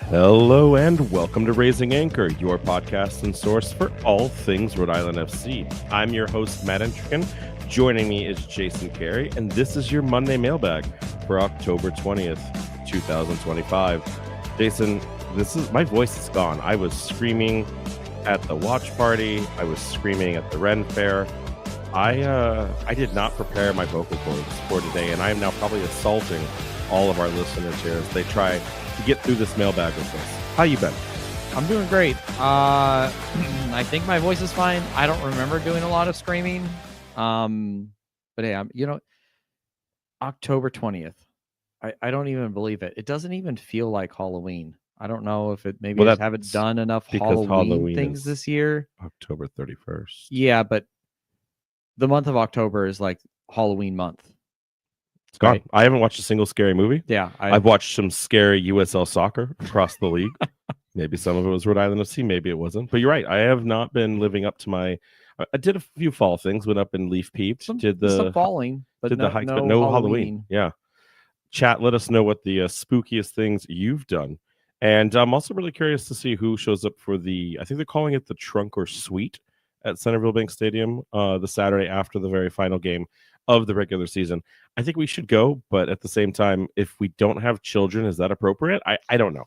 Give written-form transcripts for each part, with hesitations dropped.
Hello and welcome to Raising Anchor, your podcast and source for all things Rhode Island FC. I'm your host, Matt Entrican. Joining me is Jason Carey, and this is your Monday mailbag for October 20th, 2025. Jason, my voice is gone. I was screaming at the watch party. I was screaming at the Ren Fair. I did not prepare my vocal cords for today, and I am now probably assaulting all of our listeners here as they try to get through this mailbag with us. How you been? I'm doing great. I think my voice is fine. I don't remember doing a lot of screaming. But hey, October 20th. I don't even believe it. It doesn't even feel like Halloween. I don't know if it maybe I just haven't done enough Halloween things this year. October 31st. Yeah, but the month of October is like Halloween month. It's gone. Right? I haven't watched a single scary movie. Yeah. I've watched some scary USL soccer across the league. Maybe some of it was Rhode Island FC. Maybe it wasn't. But you're right. I have not been living up to my... I did a few fall things. Went up and leaf peeped. Some falling. But did the hikes, but no Halloween. Yeah. Chat, let us know what the spookiest things you've done. And I'm also really curious to see who shows up for I think they're calling it the Trunk or Suite at Centerville Bank Stadium the Saturday after the very final game of the regular season. I think we should go, but at the same time, if we don't have children, is that appropriate? I don't know.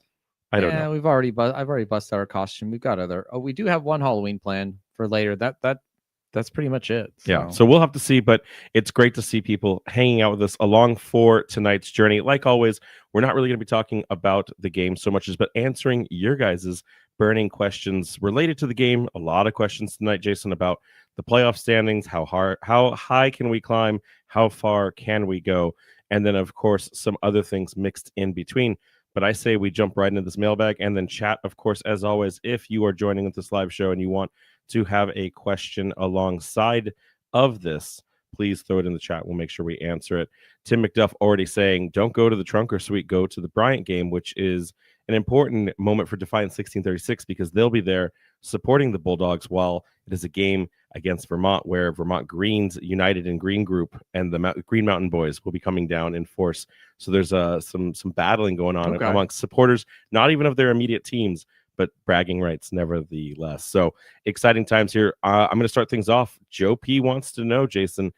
I don't know. I've already busted our costume. We've got we do have one Halloween plan for later. That's pretty much it. So. Yeah. So we'll have to see, but it's great to see people hanging out with us along for tonight's journey. Like always, we're not really going to be talking about the game so much as but answering your guys' burning questions related to the game. A lot of questions tonight, Jason, about the playoff standings, how high can we climb, how far can we go, and then of course some other things mixed in between. But I say we jump right into this mailbag and then chat, of course, as always. If you are joining with this live show and you want to have a question alongside of this, please throw it in the chat. We'll make sure we answer it. Tim McDuff already saying, don't go to the Trunk or Suite, go to the Bryant game, which is an important moment for Defiant 1636 because they'll be there supporting the Bulldogs while it is a game against Vermont where Vermont Greens United in Green Group and the Green Mountain Boys will be coming down in force. So there's some battling going on amongst supporters, not even of their immediate teams, but bragging rights nevertheless. So exciting times here. I'm going to start things off. Joe P wants to know, Jason,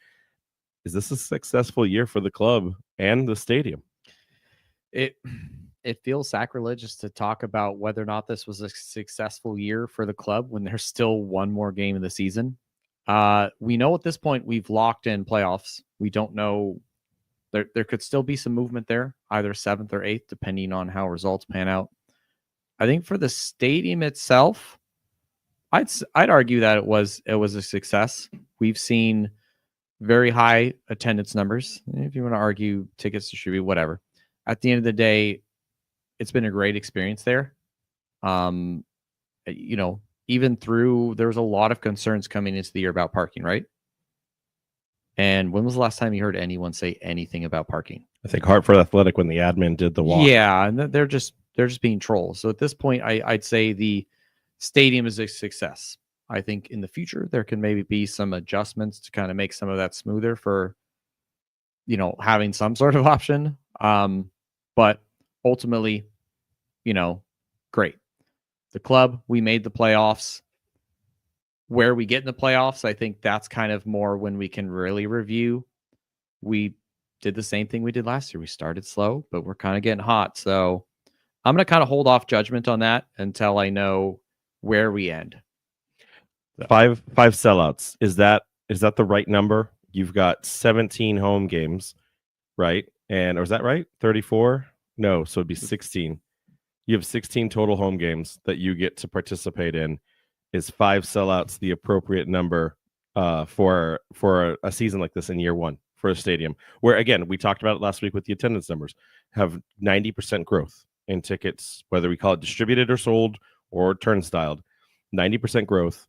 is this a successful year for the club and the stadium? It feels sacrilegious to talk about whether or not this was a successful year for the club when there's still one more game in the season. We know at this point we've locked in playoffs. We don't know. There could still be some movement there, either 7th or 8th, depending on how results pan out. I think for the stadium itself, I'd argue that it was a success. We've seen very high attendance numbers. If you want to argue tickets distributed, whatever. At the end of the day, it's been a great experience there. Even through there was a lot of concerns coming into the year about parking, right? And when was the last time you heard anyone say anything about parking? I think Hartford Athletic when the admin did the walk. Yeah, and they're just being trolls. So at this point, I'd say the stadium is a success. I think in the future there can maybe be some adjustments to kind of make some of that smoother for, having some sort of option. But ultimately, great. The club, we made the playoffs. Where we get in the playoffs, I think that's kind of more when we can really review. We did the same thing we did last year. We started slow, but we're kind of getting hot. So I'm going to kind of hold off judgment on that until I know where we end. So. Five sellouts. Is that the right number? You've got 17 home games, right? Or is that right? 34? No, so it'd be 16. You have 16 total home games that you get to participate in. Is 5 sellouts the appropriate number for a season like this in year one for a stadium? Where, again, we talked about it last week with the attendance numbers, have 90% growth in tickets, whether we call it distributed or sold or turnstiled. 90% growth.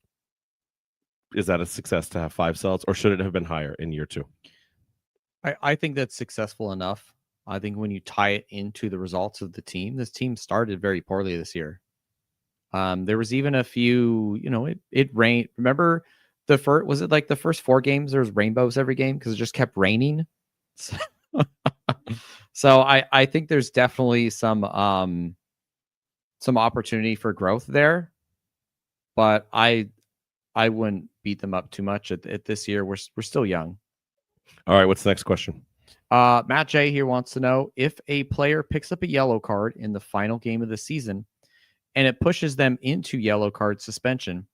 Is that a success to have 5 sellouts, or should it have been higher in year 2? I think that's successful enough. I think when you tie it into the results of the team, this team started very poorly this year. There was even a few, it rained. Remember the first, was it like the first 4 games, there was rainbows every game because it just kept raining. So I think there's definitely some some opportunity for growth there, but I wouldn't beat them up too much at this year. We're still young. All right, what's the next question? Matt J here wants to know if a player picks up a yellow card in the final game of the season and it pushes them into yellow card suspension,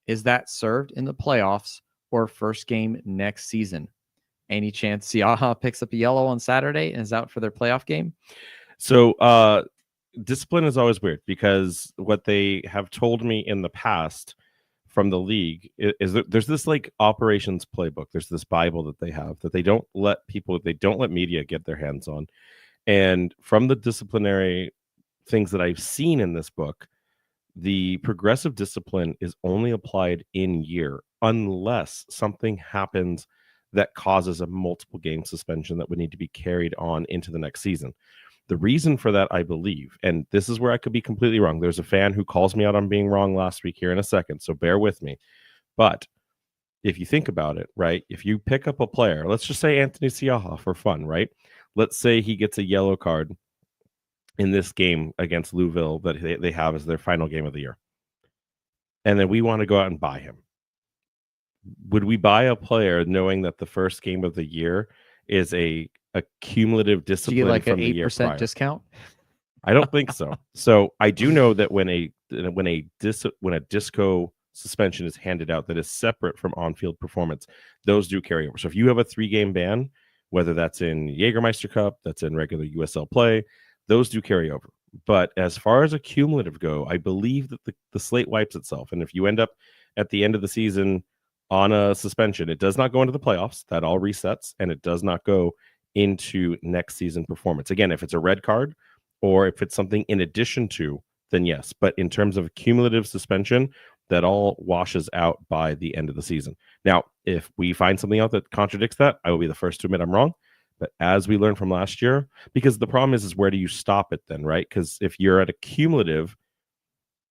is that served in the playoffs or first game next season? Any chance Siaha picks up a yellow on Saturday and is out for their playoff game? So discipline is always weird because what they have told me in the past from the league is that there's this like operations playbook. There's this Bible that they have that they don't let media get their hands on. And from the disciplinary things that I've seen in this book, the progressive discipline is only applied in year unless something happens that causes a multiple game suspension that would need to be carried on into the next season. The reason for that, I believe, and this is where I could be completely wrong. There's a fan who calls me out on being wrong last week here in a second, so bear with me. But if you think about it, right, if you pick up a player, let's just say Anthony Siaha for fun, right? Let's say he gets a yellow card in this game against Louisville that they have as their final game of the year. And then we want to go out and buy him. Would we buy a player knowing that the first game of the year is a cumulative Do discipline you get like an from the year 8% prior? discount? I don't think so. So I do know that when a disco suspension is handed out that is separate from on-field performance, those do carry over. So if you have a 3-game ban, whether that's in Jägermeister Cup, that's in regular USL play, those do carry over. But as far as a cumulative go, I believe that the slate wipes itself. And if you end up at the end of the season on a suspension, it does not go into the playoffs. That all resets, and it does not go into next season performance. Again, if it's a red card or if it's something in addition to, then yes. But in terms of cumulative suspension, that all washes out by the end of the season. Now, if we find something out that contradicts that, I will be the first to admit I'm wrong. But as we learned from last year, because the problem is where do you stop it then, right? Because if you're at a cumulative,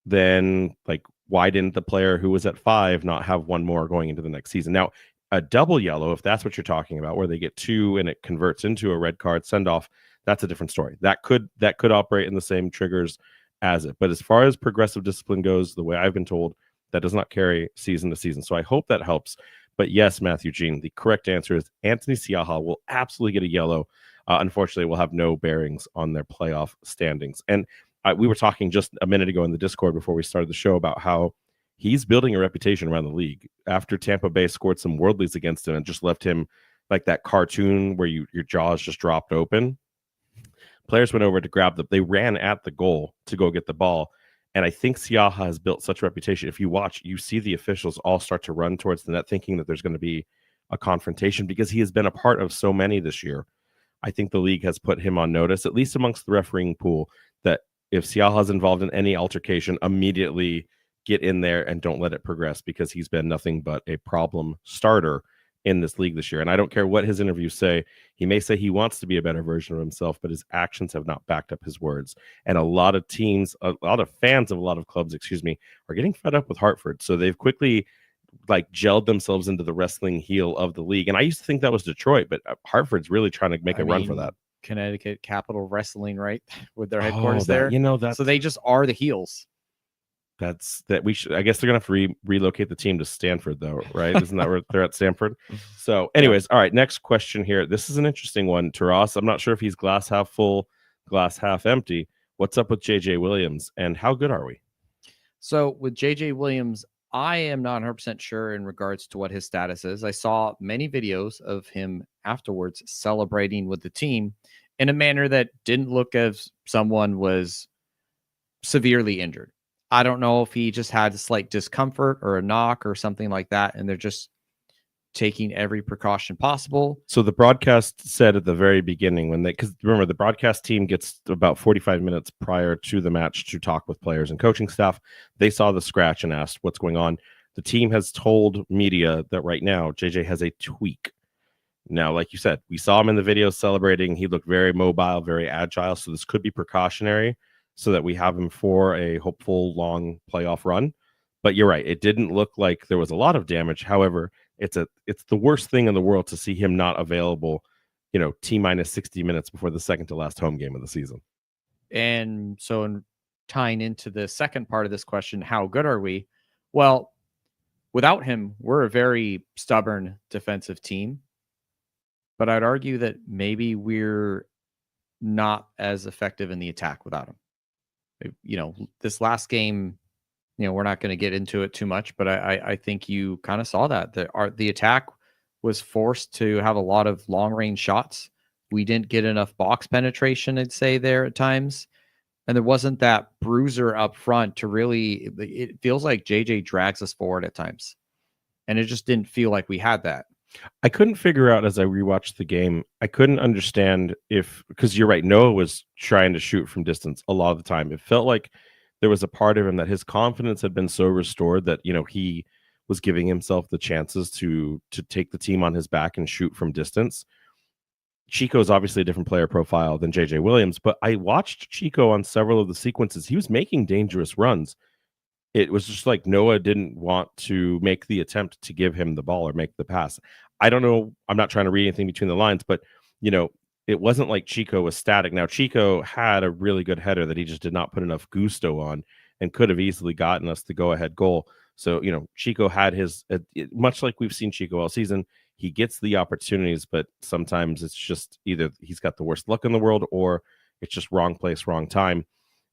then like why didn't the player who was at 5 not have one more going into the next season? Now, a double yellow, if that's what you're talking about, where they get 2 and it converts into a red card send off, that's a different story. That could operate in the same triggers as it. But as far as progressive discipline goes, the way I've been told, that does not carry season to season. So I hope that helps. But yes, Matthew Jean, the correct answer is Anthony Siaha will absolutely get a yellow. Unfortunately, will have no bearings on their playoff standings. And we were talking just a minute ago in the Discord before we started the show about how he's building a reputation around the league after Tampa Bay scored some worldlies against him and just left him like that cartoon where your jaws just dropped open. Players went over to grab they ran at the goal to go get the ball. And I think Siaha has built such a reputation. If you watch, you see the officials all start to run towards the net thinking that there's going to be a confrontation because he has been a part of so many this year. I think the league has put him on notice, at least amongst the refereeing pool, that if Siaha is involved in any altercation, immediately get in there and don't let it progress because he's been nothing but a problem starter in this league this year. And I don't care what his interviews say. He may say he wants to be a better version of himself, but his actions have not backed up his words. And a lot of teams, a lot of fans of a lot of clubs, are getting fed up with Hartford. So they've quickly like gelled themselves into the wrestling heel of the league. And I used to think that was Detroit, but Hartford's really trying to make a run for that. Connecticut Capital Wrestling, right? With their headquarters there. So they just are the heels. We should. I guess they're gonna have to relocate the team to Stanford, though, right? Isn't that where they're at, Stanford? So, anyways, all right. Next question here. This is an interesting one, Taras. I'm not sure if he's glass half full, glass half empty. What's up with JJ Williams, and how good are we? So with JJ Williams, I am not 100% sure in regards to what his status is. I saw many videos of him afterwards celebrating with the team in a manner that didn't look as someone was severely injured. I don't know if he just had a slight discomfort or a knock or something like that, and they're just taking every precaution possible. So the broadcast said at the very beginning because remember, the broadcast team gets about 45 minutes prior to the match to talk with players and coaching staff. They saw the scratch and asked what's going on. The team has told media that right now JJ has a tweak. Now, like you said, we saw him in the video celebrating. He looked very mobile, very agile. So this could be precautionary so that we have him for a hopeful long playoff run. But you're right. It didn't look like there was a lot of damage. However, it's the worst thing in the world to see him not available, T minus 60 minutes before the second to last home game of the season. And so tying into the second part of this question, how good are we? Well, without him, we're a very stubborn defensive team. But I'd argue that maybe we're not as effective in the attack without him. This last game, we're not going to get into it too much, but I think you kind of saw that the attack was forced to have a lot of long range shots. We didn't get enough box penetration, I'd say, there at times. And there wasn't that bruiser up front to really, it feels like JJ drags us forward at times. And it just didn't feel like we had that. I couldn't figure out as I rewatched the game, I couldn't understand because you're right, Noah was trying to shoot from distance a lot of the time. It felt like there was a part of him that his confidence had been so restored that, he was giving himself the chances to take the team on his back and shoot from distance. Chico's obviously a different player profile than JJ Williams, but I watched Chico on several of the sequences. He was making dangerous runs. It was just like Noah didn't want to make the attempt to give him the ball or make the pass. I don't know. I'm not trying to read anything between the lines, but it wasn't like Chico was static. Now, Chico had a really good header that he just did not put enough gusto on and could have easily gotten us the go-ahead goal. So, Chico had much like we've seen Chico all season, he gets the opportunities, but sometimes it's just either he's got the worst luck in the world or it's just wrong place, wrong time.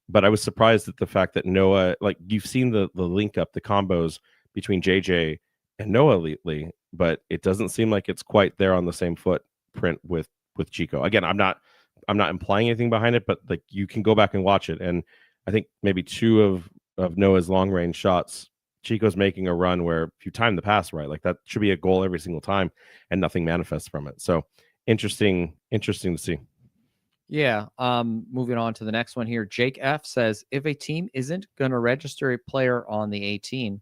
But I was surprised at the fact that Noah, like you've seen the link up, the combos between JJ and Noah lately, but it doesn't seem like it's quite there on the same footprint with Chico. Again, I'm not implying anything behind it, but like you can go back and watch it. And I think maybe two of Noah's long range shots, Chico's making a run where if you time the pass right, like that should be a goal every single time and nothing manifests from it. So interesting to see. Yeah. Moving on to the next one here. Jake F says, if a team isn't going to register a player on the 18,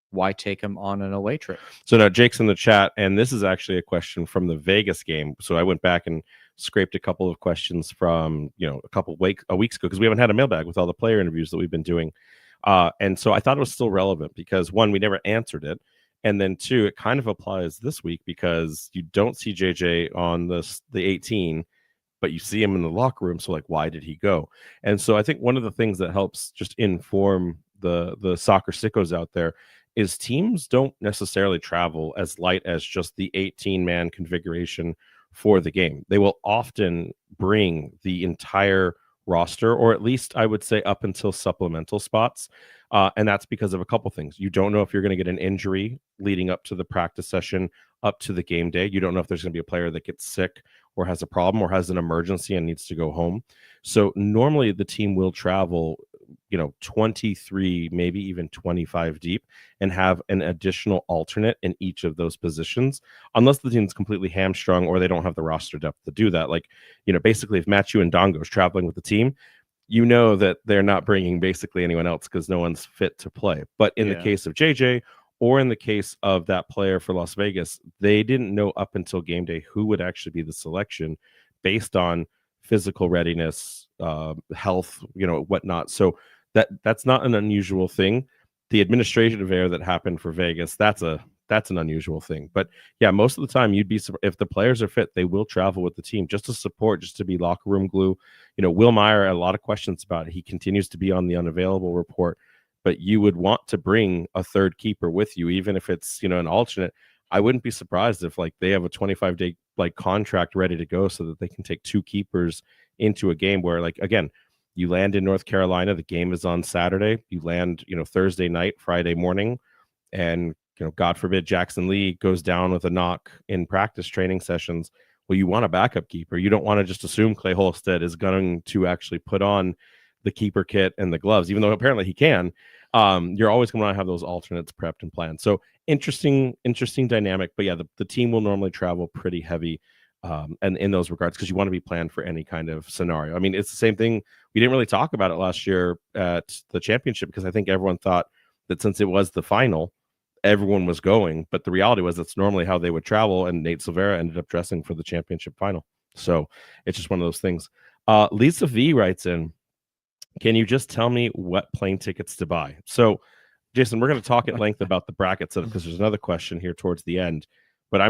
why take him on an away trip? So now Jake's in the chat, and this is actually a question from the Vegas game. So I went back and scraped a couple of questions from, a couple weeks ago, because we haven't had a mailbag with all the player interviews that we've been doing. And so I thought it was still relevant because one, we never answered it. And then two, it kind of applies this week because you don't see JJ on the 18, but you see him in the locker room. So like, why did he go? And so I think one of the things that helps just inform the soccer sickos out there is teams don't necessarily travel as light as just the 18-man configuration for the game. They will often bring the entire roster, or at least I would say up until supplemental spots. And that's because of a couple things. You don't know if you're going to get an injury leading up to the practice session, up to the game day. You don't know if there's going to be a player that gets sick or has a problem or has an emergency and needs to go home. So normally the team will travel 23, maybe even 25 deep and have an additional alternate in each of those positions, unless the team's completely hamstrung or they don't have the roster depth to do that. Like, basically if Matthew and Dongo is traveling with the team, that they're not bringing basically anyone else because no one's fit to play. But in the case of JJ or in the case of that player for Las Vegas, they didn't know up until game day who would actually be the selection based on physical readiness, health, whatnot. So that's not an unusual thing. The administrative error that happened for Vegas, that's an unusual thing. But yeah, most of the time you'd be, if the players are fit, they will travel with the team just to support, just to be locker room glue. Will Meyer had a lot of questions about it. He continues to be on the unavailable report, but you would want to bring a third keeper with you, even if it's, an alternate. I wouldn't be surprised if like they have a 25-day like contract ready to go so that they can take two keepers into a game where, like, again, you land in North Carolina, the game is on Saturday, you land, Thursday night, Friday morning, and God forbid Jackson Lee goes down with a knock in practice training sessions. Well, you want a backup keeper. You don't want to just assume Clay Holstead is going to actually put on the keeper kit and the gloves, even though apparently he can. You're always going to have those alternates prepped and planned. So interesting dynamic. But yeah, the team will normally travel pretty heavy and in those regards, because you want to be planned for any kind of scenario. I mean, it's the same thing. We didn't really talk about it last year at the championship because I think everyone thought that since it was the final, everyone was going, but the reality was that's normally how they would travel, and Nate Silvera ended up dressing for the championship final. So it's just one of those things. Lisa V writes in, can you just tell me what plane tickets to buy? So Jason, we're going to talk at length about the brackets because there's another question here towards the end, but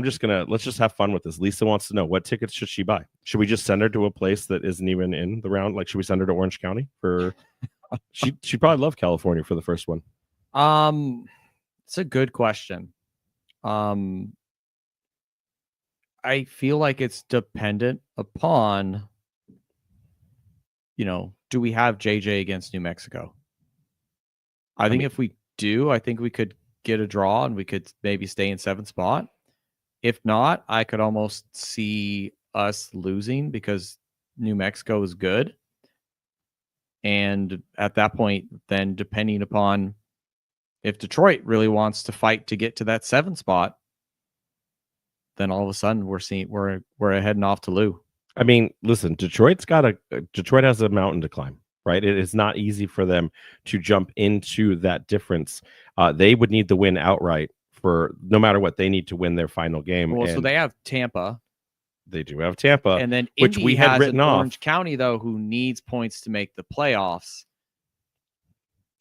let's just have fun with this. Lisa wants to know, what tickets should she buy? Should we just send her to a place that isn't even in the round? Like, should we send her to Orange County for She'd probably love California for the first one. It's a good question. Um, I feel like it's dependent upon, do we have JJ against New Mexico? I think mean, if we do, I think we could get a draw and we could maybe stay in 7th spot. If not, I could almost see us losing because New Mexico is good. And at that point, then depending upon if Detroit really wants to fight to get to that 7th spot, then all of a sudden we're heading off to Lou. I mean, listen, Detroit has a mountain to climb, right? It is not easy for them to jump into that difference. They would need the win outright for no matter what. They need to win their final game. Well, and so they have Tampa. They do have Tampa, And then which Indy we had has written an off. Orange County, though, who needs points to make the playoffs.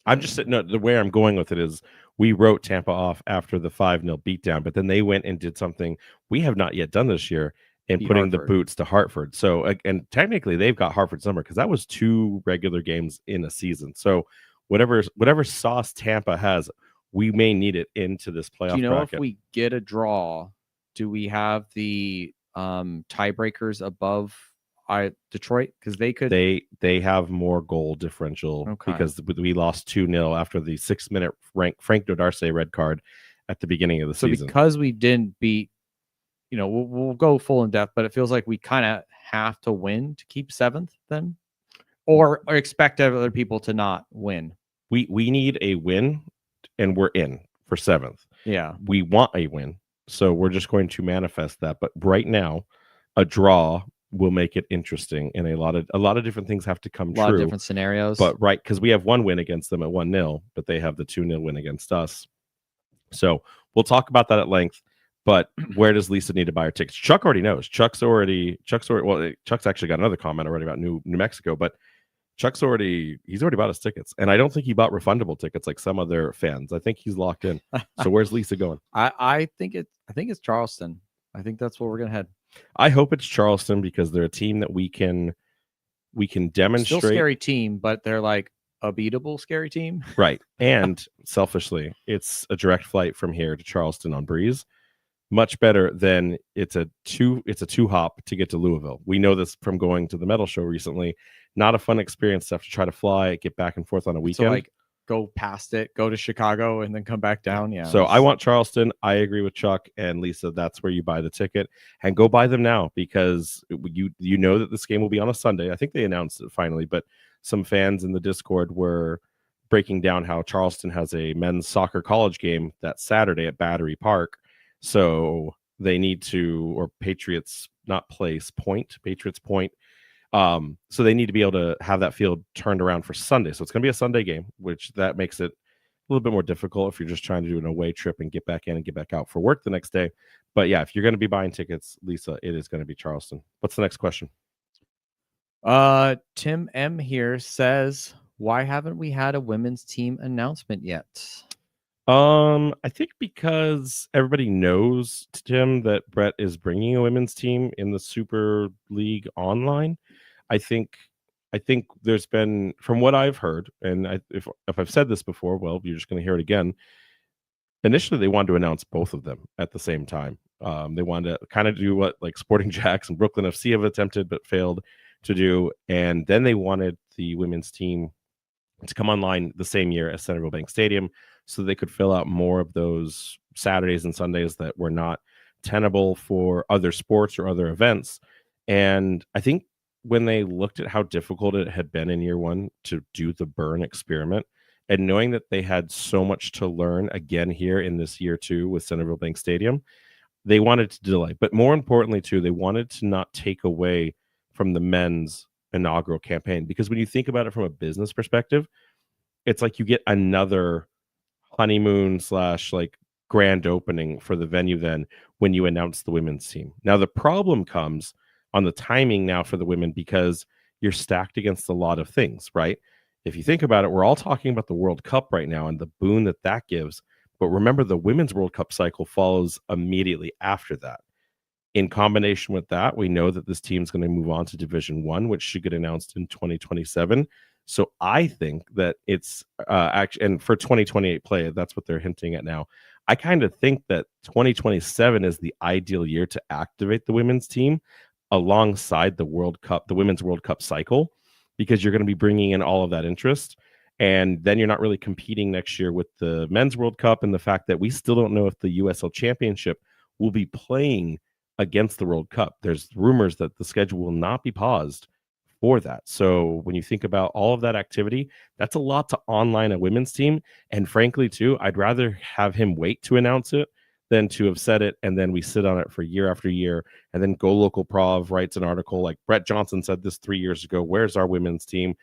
I'm just no, the way I'm going with it is we wrote Tampa off after the 5-0 beatdown, but then they went and did something we have not yet done this year in putting the boots to Hartford. So, and technically they've got Hartford's number because that was 2 regular games in a season. So whatever sauce Tampa has, we may need it into this playoff. Do you know bracket. if we get a draw, do we have the tiebreakers above Detroit? Because they could. They have more goal differential because we lost 2-0 after the 6-minute Frank Dodarce red card at the beginning of the season. So because we didn't beat, we'll go full in depth, but it feels like we kind of have to win to keep 7th then, or expect other people to not win. We need a win, and we're in for 7th. Yeah, we want a win, so we're just going to manifest that. But right now, a draw will make it interesting, and a lot of different things have to come true. A lot of different scenarios. But right, because we have 1 win against them at 1-0, but they have the 2-0 win against us. So we'll talk about that at length. But where does Lisa need to buy her tickets? Chuck already knows. Chuck's actually got another comment already about New Mexico, but he's already bought his tickets, and I don't think he bought refundable tickets like some other fans. I think he's locked in. So where's Lisa going? I think it's Charleston. I think that's where we're gonna head. I hope it's Charleston because they're a team that we can demonstrate. Still scary team, but they're like a beatable scary team, right? And selfishly, it's a direct flight from here to Charleston on Breeze. Much better than it's a two hop to get to Louisville. We know this from going to the metal show recently. Not a fun experience to have to try to fly, get back and forth on a weekend. So like go past it, go to Chicago, and then come back down. Yeah. So I want Charleston. I agree with Chuck and Lisa. That's where you buy the ticket, and go buy them now because you know that this game will be on a Sunday. I think they announced it finally, but some fans in the Discord were breaking down how Charleston has a men's soccer college game that Saturday at Battery Park. So they need to, or Patriots Point. So they need to be able to have that field turned around for Sunday. So it's going to be a Sunday game, which that makes it a little bit more difficult if you're just trying to do an away trip and get back in and get back out for work the next day. But yeah, if you're going to be buying tickets, Lisa, it is going to be Charleston. What's the next question? Tim M here says, why haven't we had a women's team announcement yet? I think because everybody knows, Tim, that Brett is bringing a women's team in the Super League online. I think there's been, from what I've heard, and if I've said this before, well, you're just going to hear it again. Initially, they wanted to announce both of them at the same time. They wanted to kind of do what like Sporting Jacks and Brooklyn FC have attempted but failed to do, and then they wanted the women's team to come online the same year as Centerville Bank Stadium, so they could fill out more of those Saturdays and Sundays that were not tenable for other sports or other events. And I think when they looked at how difficult it had been in year 1 to do the burn experiment, and knowing that they had so much to learn again here in this year 2 with Centerville Bank Stadium, they wanted to delay. But more importantly, too, they wanted to not take away from the men's inaugural campaign, because when you think about it from a business perspective, it's like you get another honeymoon / like grand opening for the venue then when you announce the women's team. Now the problem comes on the timing now for the women, because you're stacked against a lot of things, right? If you think about it, we're all talking about the World Cup right now and the boon that gives, but remember the Women's World Cup cycle follows immediately after that. In combination with that, we know that this team's going to move on to Division 1, which should get announced in 2027. So I think that it's actually, and for 2028 play, that's what they're hinting at now. I kind of think that 2027 is the ideal year to activate the women's team alongside the World Cup, the Women's World Cup cycle, because you're going to be bringing in all of that interest. And then you're not really competing next year with the Men's World Cup, and the fact that we still don't know if the USL Championship will be playing against the World Cup. There's rumors that the schedule will not be paused for that. So when you think about all of that activity, that's a lot to online a women's team. And frankly, too, I'd rather have him wait to announce it than to have said it and then we sit on it for year after year, and then Go Local Prov writes an article like Brett Johnson said this 3 years ago. Where's our women's team?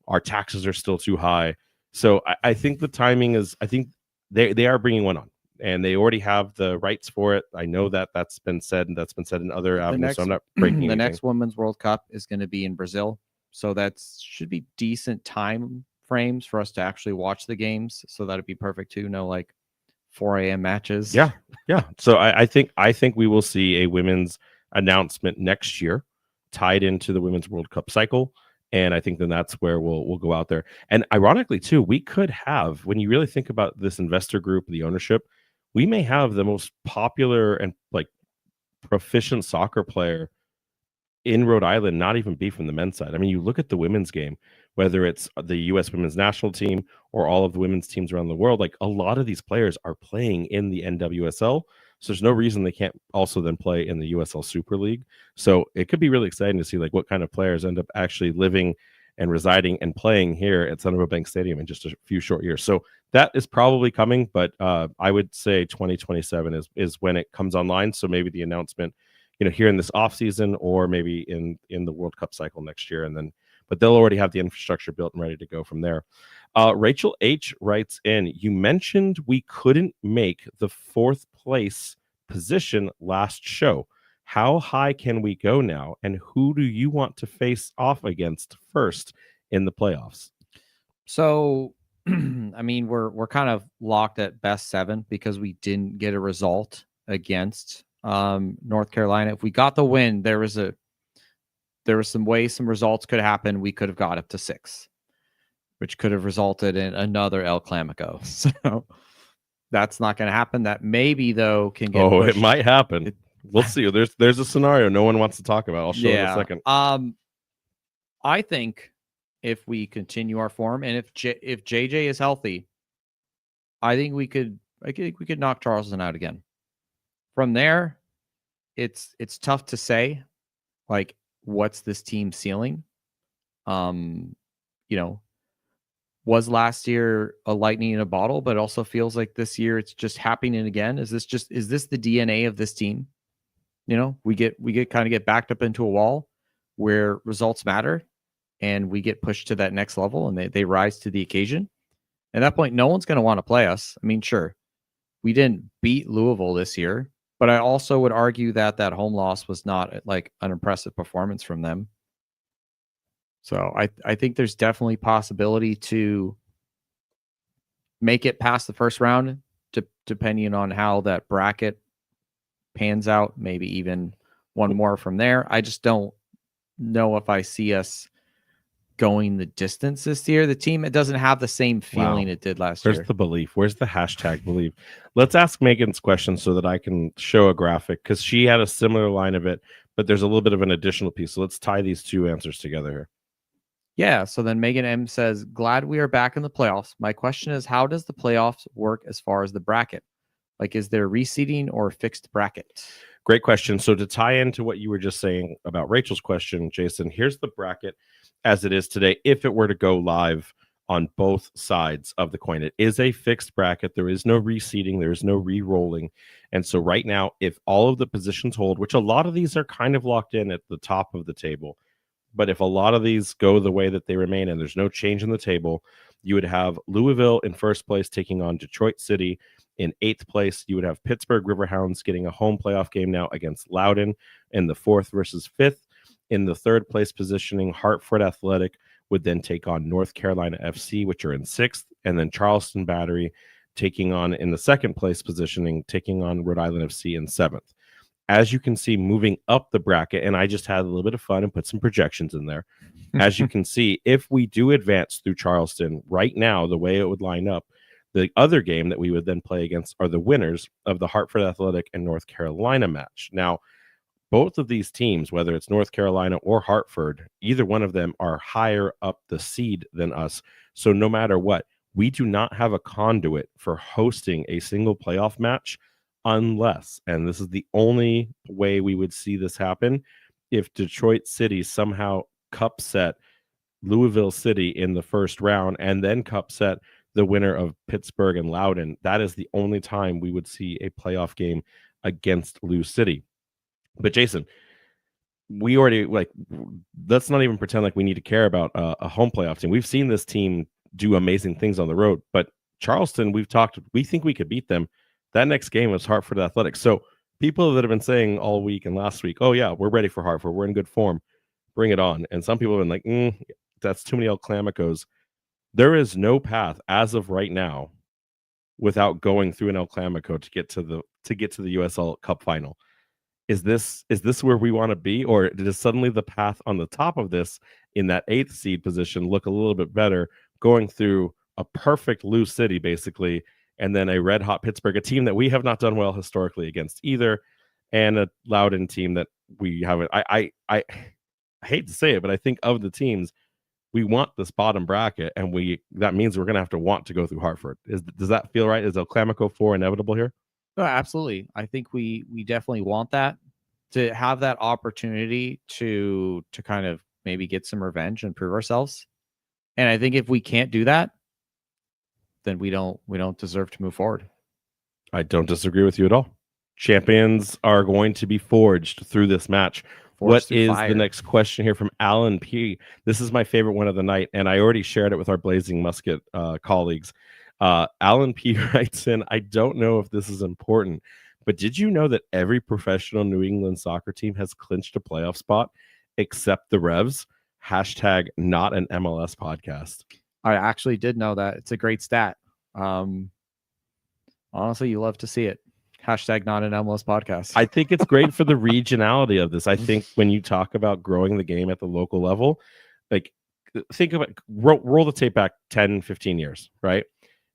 Our taxes are still too high. So I think the timing is, I think they are bringing one on, and they already have the rights for it. I know that that's been said, and that's been said in other avenues. So I'm not breaking the anything. next Women's World Cup is going to be in Brazil, so that should be decent time frames for us to actually watch the games. So that'd be perfect too. No like 4 a.m. matches. Yeah. So I think we will see a women's announcement next year tied into the Women's World Cup cycle. And I think then that's where we'll go out there. And ironically, too, we could have, when you really think about this investor group, the ownership, we may have the most popular and like proficient soccer player in Rhode Island not even be from the men's side. I mean, you look at the women's game, whether it's the U.S. women's national team or all of the women's teams around the world, like a lot of these players are playing in the NWSL. So there's no reason they can't also then play in the USL Super League. So it could be really exciting to see like what kind of players end up actually living and residing and playing here at Central Bank Stadium in just a few short years. So that is probably coming, but I would say 2027 is when it comes online. So maybe the announcement, here in this off season, or maybe in the World Cup cycle next year, and then, but they'll already have the infrastructure built and ready to go from there. Rachel H writes in, you mentioned we couldn't make the 4th place position last show. How high can we go now, and who do you want to face off against first in the playoffs? So, I mean, we're kind of locked at best 7 because we didn't get a result against North Carolina. If we got the win, there was some ways some results could happen. We could have got up to 6, which could have resulted in another El Clamico. So that's not going to happen. That maybe though can get pushed. It might happen. We'll see. There's a scenario no one wants to talk about. I'll show in a second. I think if we continue our form, and if JJ is healthy, I think we could knock Charleston out again. From there, it's tough to say, like, what's this team ceiling? Was last year a lightning in a bottle, but it also feels like this year it's just happening again. Is this the DNA of this team? We get backed up into a wall where results matter, and we get pushed to that next level, and they rise to the occasion. At that point, no one's going to want to play us. I mean, sure, we didn't beat Louisville this year, but I also would argue that home loss was not like an impressive performance from them. So I think there's definitely possibility to make it past the first round, depending on how that bracket pans out, maybe even one more from there. I just don't know if I see us going the distance this year. The team, it doesn't have the same feeling it did last year. Where's the belief? Where's the hashtag belief? Let's ask Megan's question so that I can show a graphic, because she had a similar line of it, but there's a little bit of an additional piece. So let's tie these two answers together here. Yeah, so then Megan M says, glad we are back in the playoffs. My question is, how does the playoffs work as far as the bracket? Like, is there reseeding or fixed bracket? Great question. So to tie into what you were just saying about Rachel's question, Jason, here's the bracket as it is today. If it were to go live on both sides of the coin, it is a fixed bracket. There is no reseeding. There is no re-rolling. And so right now, if all of the positions hold, which a lot of these are kind of locked in at the top of the table, but if a lot of these go the way that they remain and there's no change in the table, you would have Louisville in first place taking on Detroit City. In 8th place, you would have Pittsburgh Riverhounds getting a home playoff game now against Loudoun in the 4th versus 5th. In the 3rd place positioning, Hartford Athletic would then take on North Carolina FC, which are in 6th. And then Charleston Battery taking on, in the 2nd place positioning, taking on Rhode Island FC in 7th. as you can see, moving up the bracket, and I just had a little bit of fun and put some projections in there. As you can see, if we do advance through Charleston right now, the way it would line up, the other game that we would then play against are the winners of the Hartford Athletic and North Carolina match. Now, both of these teams, whether it's North Carolina or Hartford, either one of them are higher up the seed than us. So no matter what, we do not have a conduit for hosting a single playoff match unless, and this is the only way we would see this happen, if Detroit City somehow cup set Louisville City in the first round and then cup set the winner of Pittsburgh and Loudoun. That is the only time we would see a playoff game against Lou City. But Jason, we already let's not even pretend like we need to care about a home playoff team. We've seen this team do amazing things on the road, but Charleston, we think we could beat them. That next game was Hartford Athletics. So people that have been saying all week and last week, oh yeah, we're ready for Hartford, we're in good form, bring it on. And some people have been like, that's too many El Clamicos. There is no path as of right now without going through an El Clamico to get to the USL Cup final. Is this where we want to be, or does suddenly the path on the top of this in that 8th seed position look a little bit better, going through a perfect Lou City basically, and then a red hot Pittsburgh, a team that we have not done well historically against either, and a Loudoun team that we haven't. I hate to say it, but I think of the teams, we want this bottom bracket, and that means we're going to have to want to go through Hartford. Does that feel right? Is El Clamico 4 inevitable here? Oh, absolutely. I think we definitely want that, to have that opportunity to kind of maybe get some revenge and prove ourselves. And I think if we can't do that, then we don't deserve to move forward. I don't disagree with you at all. Champions are going to be forged through this match. What is the next question here from Alan P? This is my favorite one of the night, and I already shared it with our Blazing Musket colleagues. Alan P writes in, I don't know if this is important, but did you know that every professional New England soccer team has clinched a playoff spot except the Revs? Hashtag not an MLS podcast. I actually did know that. It's a great stat. Honestly, you love to see it. Hashtag not an MLS podcast. I think it's great for the regionality of this. I think when you talk about growing the game at the local level, like think about roll the tape back 10, 15 years, right?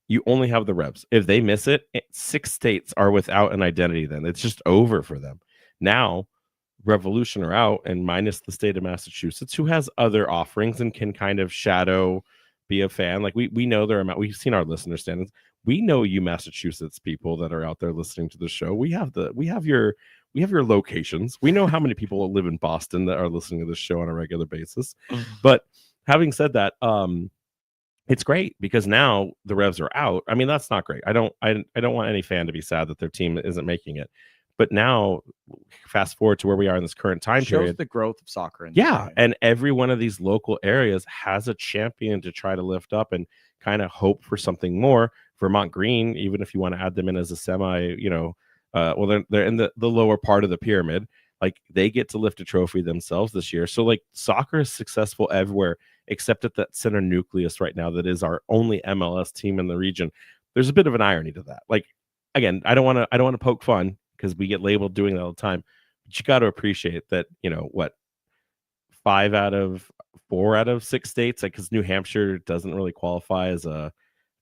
You only have the Revs. If they miss it, 6 states are without an identity then. It's just over for them. Now, Revolution are out, and minus the state of Massachusetts, who has other offerings and can kind of shadow, be a fan. Like we know their amount. We've seen our listener standings. We know you Massachusetts people that are out there listening to the show. We have your locations. We know how many people live in Boston that are listening to this show on a regular basis. But having said that, it's great because now the Revs are out. I mean, that's not great. I don't want any fan to be sad that their team isn't making it. But now, fast forward to where we are in this current time period. Shows the growth of soccer. And every one of these local areas has a champion to try to lift up and kind of hope for something more. Vermont Green, even if you want to add them in as a semi, they're in the lower part of the pyramid. Like they get to lift a trophy themselves this year. So like soccer is successful everywhere except at that center nucleus right now that is our only MLS team in the region. There's a bit of an irony to that. Like again, I don't want to poke fun because we get labeled doing that all the time. But you got to appreciate that, 4 out of 6 states, like because New Hampshire doesn't really qualify as a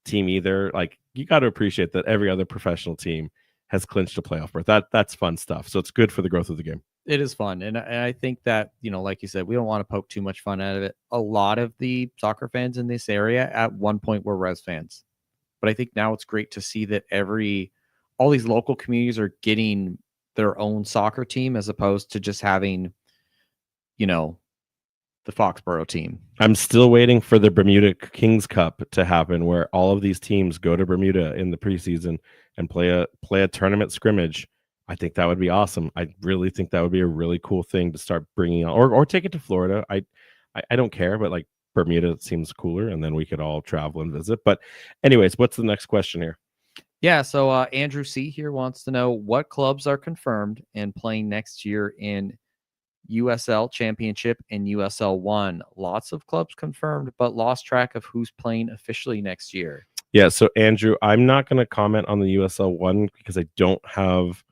team either. Like you got to appreciate that every other professional team has clinched a playoff berth. That's fun stuff. So it's good for the growth of the game. It is fun. And I think that, like you said, we don't want to poke too much fun out of it. A lot of the soccer fans in this area at one point were Revs fans. But I think now it's great to see that all these local communities are getting their own soccer team as opposed to just having, the Foxborough team. I'm still waiting for the Bermuda Kings Cup to happen where all of these teams go to Bermuda in the preseason and play a tournament scrimmage. I think that would be awesome. I really think that would be a really cool thing to start bringing on, or take it to Florida. I don't care, but like Bermuda seems cooler, and then we could all travel and visit. But anyways, what's the next question here? Yeah, so Andrew C. here wants to know what clubs are confirmed and playing next year in USL Championship and USL 1. Lots of clubs confirmed, but lost track of who's playing officially next year. Yeah, so Andrew, I'm not going to comment on the USL 1 because I don't have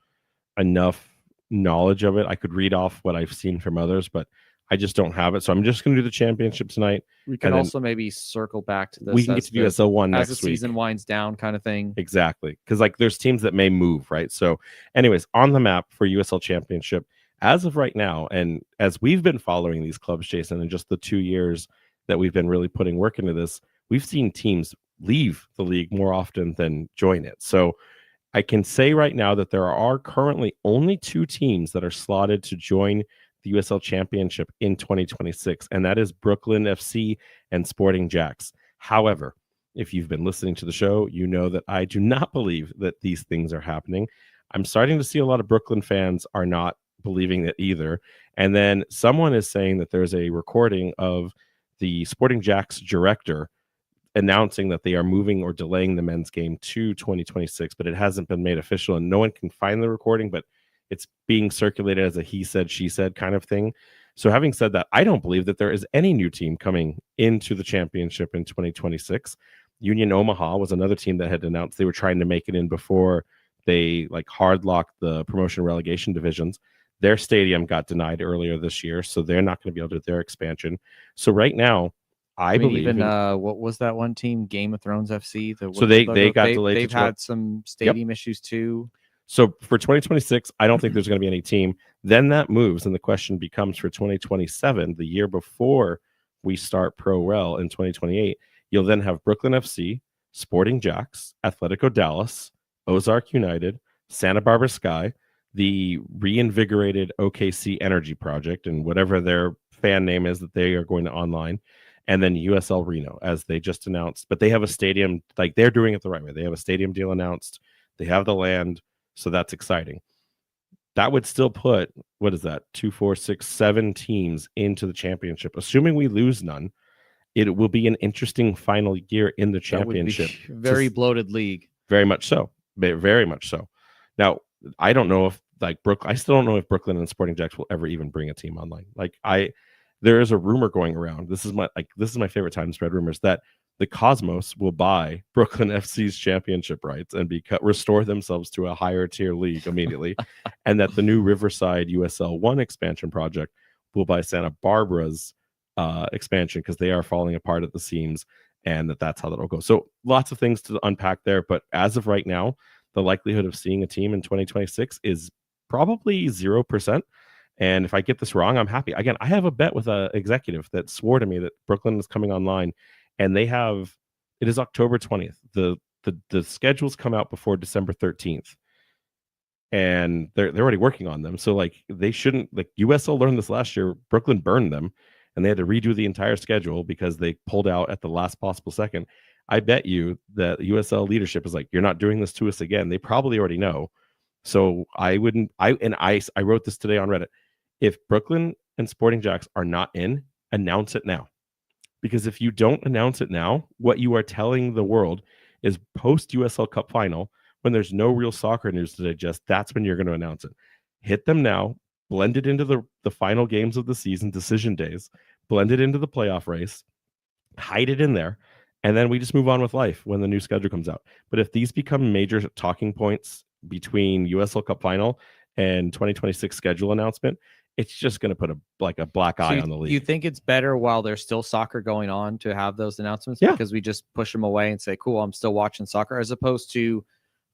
enough knowledge of it. I could read off what I've seen from others, but I just don't have it. So I'm just going to do the championship tonight. We can and then also maybe circle back to this we can get as to USL 1 as the next week. season winds down, kind of thing. Exactly. Because like there's teams that may move, right? So, anyways, on the map for USL Championship, as of right now, and as we've been following these clubs, Jason, in just the 2 years that we've been really putting work into this, we've seen teams leave the league more often than join it. So I can say right now that there are currently only 2 teams that are slotted to join the USL Championship in 2026, and that is Brooklyn FC and Sporting Jacks. However, if you've been listening to the show, you know that I do not believe that these things are happening. I'm starting to see a lot of Brooklyn fans are not believing it either. And then someone is saying that there's a recording of the Sporting Jacks director announcing that they are moving or delaying the men's game to 2026, but it hasn't been made official and no one can find the recording, but it's being circulated as a he said, she said kind of thing. So having said that, I don't believe that there is any new team coming into the championship in 2026. Union Omaha was another team that had announced they were trying to make it in before they like hard locked the promotion relegation divisions. Their stadium got denied earlier this year, so they're not going to be able to do their expansion. So right now, I mean, believe even what was that one team, Game of Thrones FC? So they got delayed. They've had some stadium issues too. So for 2026, I don't think there's going to be any team. Then that moves, and the question becomes for 2027, the year before we start Pro Rel in 2028. You'll then have Brooklyn FC, Sporting Jacks, Atletico Dallas, Ozark United, Santa Barbara Sky, the reinvigorated OKC Energy Project, and whatever their fan name is that they are going to online, and then USL Reno, as they just announced. But they have a stadium, like they're doing it the right way. They have a stadium deal announced. They have the land, so that's exciting. That would still put, what is that, 2, 4, 6, 7 teams into the championship. Assuming we lose none, it will be an interesting final year in the championship. Very bloated league. Very much so. Very much so. Now, I don't know if I still don't know if Brooklyn and Sporting Jacks will ever even bring a team online. There is a rumor going around. This is my favorite time to spread rumors that the Cosmos will buy Brooklyn FC's championship rights and restore themselves to a higher tier league immediately, and that the new Riverside USL 1 expansion project will buy Santa Barbara's expansion because they are falling apart at the seams, and that's how that'll go. So lots of things to unpack there, but as of right now, the likelihood of seeing a team in 2026 is probably 0%. And if I get this wrong, I'm happy. Again, I have a bet with an executive that swore to me that Brooklyn is coming online, and it is October 20th. The schedules come out before December 13th, and they're already working on them. So they shouldn't, USL learned this last year. Brooklyn burned them, and they had to redo the entire schedule because they pulled out at the last possible second. I bet you that USL leadership is like, you're not doing this to us again. They probably already know. So I wrote this today on Reddit. If Brooklyn and Sporting Jacks are not in, announce it now. Because if you don't announce it now, what you are telling the world is post USL Cup final, when there's no real soccer news to digest, that's when you're going to announce it. Hit them now, blend it into the final games of the season, decision days, blend it into the playoff race, hide it in there, and then we just move on with life when the new schedule comes out. But if these become major talking points between USL Cup final and 2026 schedule announcement, it's just going to put a black eye on the league. You think it's better while there's still soccer going on to have those announcements? Yeah. Because we just push them away and say, cool, I'm still watching soccer, as opposed to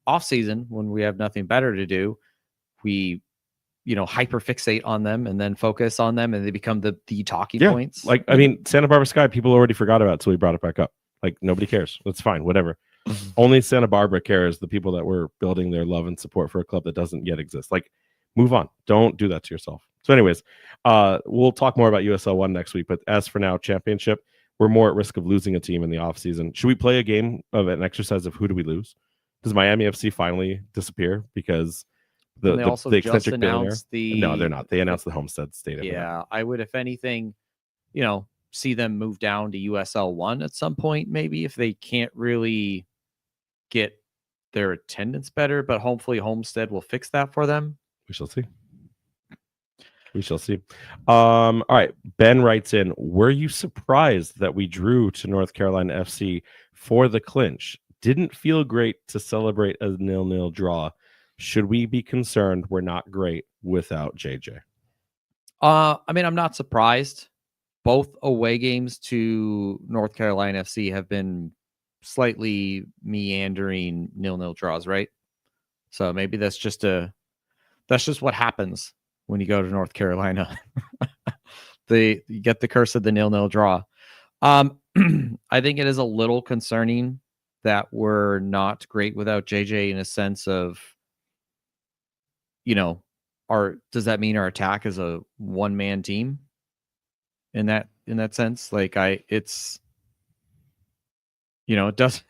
off season when we have nothing better to do. We hyper fixate on them and then focus on them, and they become the talking points. Santa Barbara Sky, people already forgot about it, so we brought it back up. Nobody cares. That's fine. Whatever. Only Santa Barbara cares, the people that were building their love and support for a club that doesn't yet exist. Move on. Don't do that to yourself. So anyways, we'll talk more about USL 1 next week. But as for now, championship, we're more at risk of losing a team in the offseason. Should we play a game of an exercise of who do we lose? Does Miami FC finally disappear because the eccentric billionaire? No, they're not. They announced the Homestead Stadium. Yeah, I would, if anything, see them move down to USL 1 at some point, maybe, if they can't really get their attendance better. But hopefully Homestead will fix that for them. We shall see. All right. Ben writes in, were you surprised that we drew to North Carolina FC for the clinch? Didn't feel great to celebrate a 0-0 draw. Should we be concerned we're not great without JJ? I mean, I'm not surprised. Both away games to North Carolina FC have been slightly meandering 0-0 draws, right? So maybe that's just what happens when you go to North Carolina. You get the curse of the 0-0 draw. I think it is a little concerning that we're not great without JJ in a sense of, does that mean our attack is a one-man team in that sense? Like it does.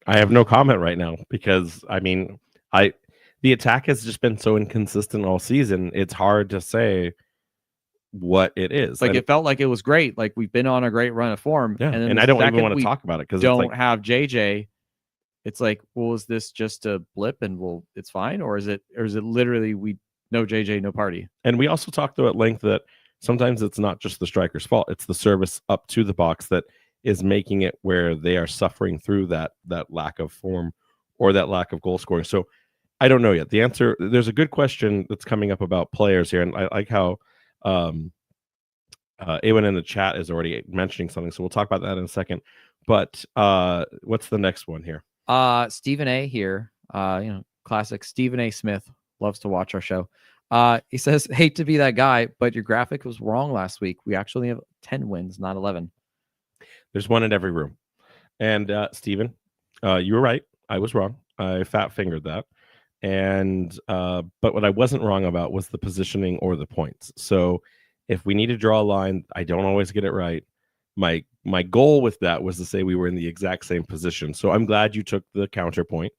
I have no comment right now because I mean, the attack has just been so inconsistent all season. It's hard to say what it is. Like it felt like it was great. Like we've been on a great run of form. Yeah, And then and I don't even want to talk about it because don't have JJ. It's like, well, is this just a blip and it's fine, or is it literally we no JJ, no party? And we also talked at length that sometimes it's not just the striker's fault; it's the service up to the box that is making it where they are suffering through that lack of form or that lack of goal scoring. So I don't know yet. The answer, there's a good question that's coming up about players here, and I like how Ewan in the chat is already mentioning something. So we'll talk about that in a second. But what's the next one here? Stephen A here, classic Stephen A. Smith loves to watch our show. He says, hate to be that guy, but your graphic was wrong last week. We actually have 10 wins, not 11. There's one in every room. And Stephen, you were right. I was wrong. I fat fingered that. And but what I wasn't wrong about was the positioning or the points. So if we need to draw a line, I don't always get it right. My goal with that was to say we were in the exact same position. So I'm glad you took the counterpoint.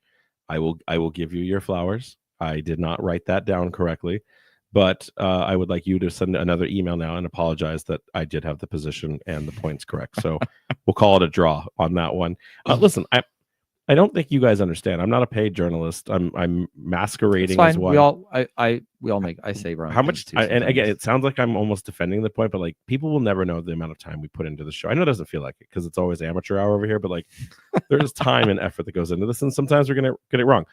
I will give you your flowers. I did not write that down correctly, but I would like you to send another email now and apologize that I did have the position and the points correct. So we'll call it a draw on that one. Listen, I don't think you guys understand. I'm not a paid journalist. I'm masquerading as one. We all make. I say wrong. How much? And again, it sounds like I'm almost defending the point, but like people will never know the amount of time we put into the show. I know it doesn't feel like it because it's always amateur hour over here, but like there's time and effort that goes into this, and sometimes we're gonna get it wrong.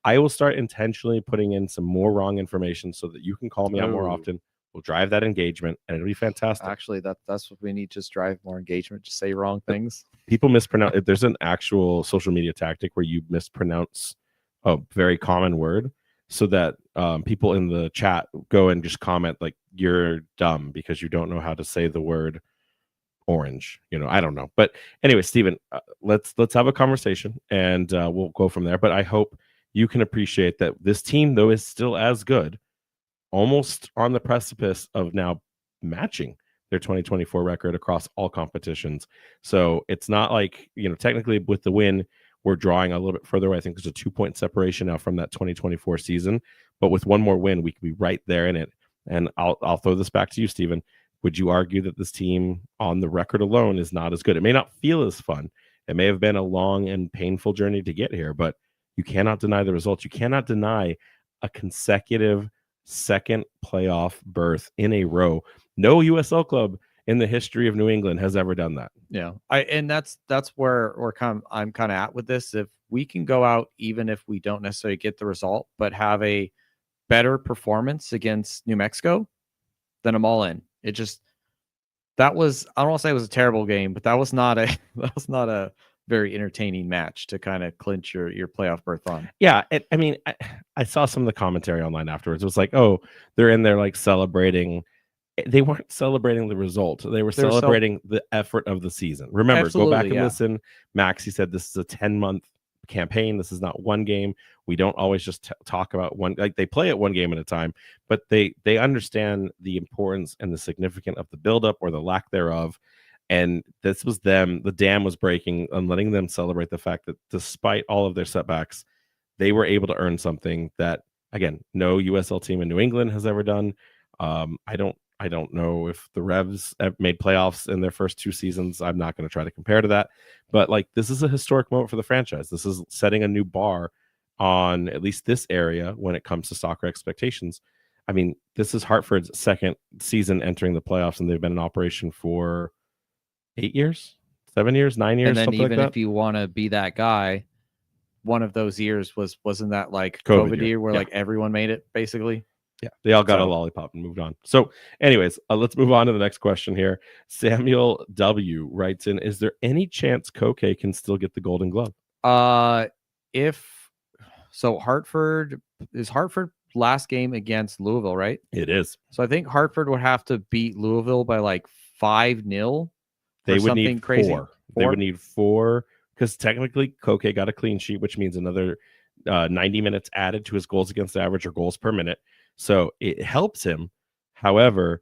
I will start intentionally putting in some more wrong information so that you can call me out more often. We'll drive that engagement, and it'll be fantastic. Actually, that's what we need. Just drive more engagement. Just say wrong things. People mispronounce. If there's an actual social media tactic where you mispronounce a very common word, so that people in the chat go and just comment like you're dumb because you don't know how to say the word orange. I don't know. But anyway, Stephen, let's have a conversation, and we'll go from there. But I hope you can appreciate that this team, though, is still as good, almost on the precipice of now matching their 2024 record across all competitions. So it's not like, technically with the win, we're drawing a little bit further away. I think there's a 2-point separation now from that 2024 season. But with one more win, we could be right there in it. And I'll throw this back to you, Stephen. Would you argue that this team on the record alone is not as good? It may not feel as fun. It may have been a long and painful journey to get here, but you cannot deny the results. You cannot deny a consecutive second playoff berth in a row. No USL club in the history of New England has ever done that. Yeah. And that's where I'm kind of at with this. If we can go out, even if we don't necessarily get the result, but have a better performance against New Mexico, then I'm all in. I don't want to say it was a terrible game, but that was not a very entertaining match to kind of clinch your playoff berth on. Yeah, I saw some of the commentary online afterwards. It was like, oh, they're in there like celebrating. They weren't celebrating the result. They were celebrating the effort of the season. Remember, go back and listen. Max, he said this is a 10-month campaign. This is not one game. We don't always just talk about one. Like they play it one game at a time, but they understand the importance and the significance of the buildup or the lack thereof. And this was them. The dam was breaking and letting them celebrate the fact that despite all of their setbacks, they were able to earn something that, again, no USL team in New England has ever done. I don't know if the Revs have made playoffs in their first 2 seasons. I'm not going to try to compare to that. But like this is a historic moment for the franchise. This is setting a new bar on at least this area when it comes to soccer expectations. I mean, this is Hartford's second season entering the playoffs, and they've been in operation for 8 years, 7 years, 9 years, and then something even like that. if you want to be that guy, one of those years wasn't that like COVID COVID year. year where Yeah. like everyone made it basically? Yeah, they all got a So- lollipop and moved on. So, anyways, let's move on to the next question here. Samuel W writes in: Is there any chance Koke can still get the Golden Glove? If so, Hartford last game against Louisville, right? It is. So I think Hartford would have to beat Louisville by like 5-0 They or would something need crazy. four. They would need four because technically Koke got a clean sheet, which means another 90 minutes added to his goals against average or goals per minute. So it helps him. However,